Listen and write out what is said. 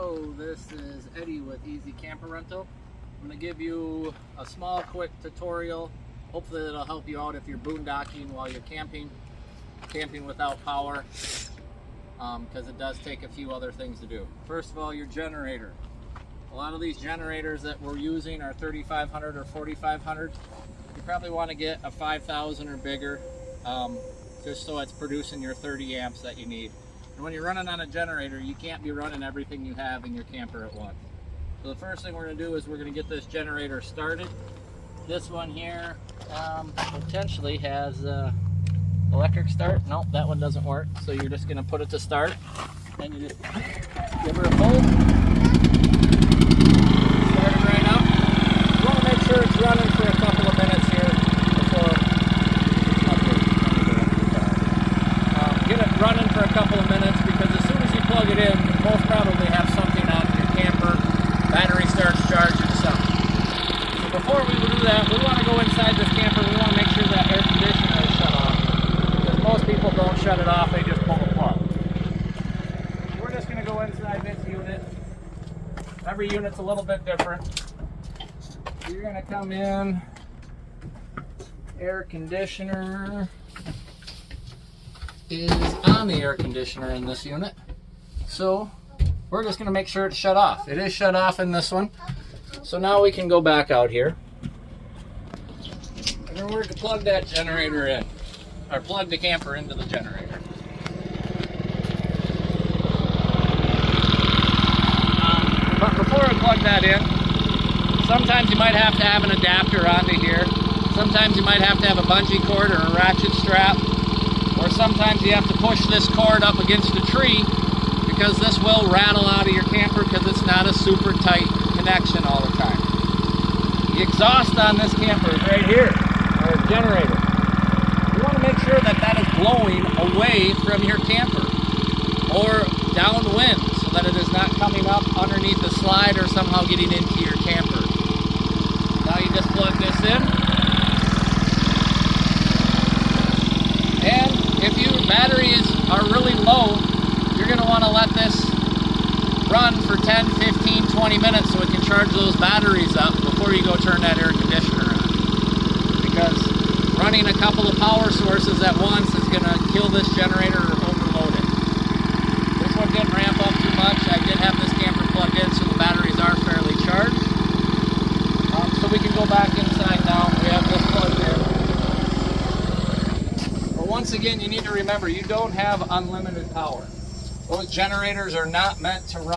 Hello, this is Eddie with Easy Camper Rental. I'm going to give you a small quick tutorial. Hopefully it'll help you out if you're boondocking while you're camping without power, because it does take a few other things to do. First of all, your generator. A lot of these generators that we're using are 3500 or 4500. You probably want to get a 5000 or bigger, just so it's producing your 30 amps that you need. And when you're running on a generator, you can't be running everything you have in your camper at once. So the first thing we're going to do is we're going to get this generator started. This one here potentially has electric start. Nope, that one doesn't work. So you're just going to put it to start. Then you just give her a pull. Start it right up. You want to make sure it's running for a couple of minutes here before get it running for a couple of minutes, because as soon as you plug it in, you most probably have something on your camper. Battery starts charging something. So before we do that, we want to go inside this camper. We want to make sure that air conditioner is shut off, because most people don't shut it off, they just pull the plug. So we're just going to go inside this unit. Every unit's a little bit different. So you're going to come in, air conditioner is on the air conditioner in this unit. So we're just going to make sure it's shut off. It is shut off in this one. So now we can go back out here. And then we're going to plug that generator in, or plug the camper into the generator. But before I plug that in, sometimes you might have to have an adapter onto here. Sometimes you might have to have a bungee cord or a ratchet strap. Or sometimes you have to push this cord up against a tree, because this will rattle out of your camper because it's not a super tight connection all the time. The exhaust on this camper is right here, our generator. You want to make sure that that is blowing away from your camper or downwind, so that it is not coming up underneath the slide or somehow getting into your camper. Now you just plug this in. And if your batteries are really low, you're going to want to let this run for 10, 15, 20 minutes so it can charge those batteries up before you go turn that air conditioner on. Because running a couple of power sources at once is going to kill this generator or overload it. This one didn't ramp up too much. I did have this camper plugged in, so the batteries are fairly charged. So we can go back inside now. We have this plugged in. Once again, you need to remember, you don't have unlimited power. Those generators are not meant to run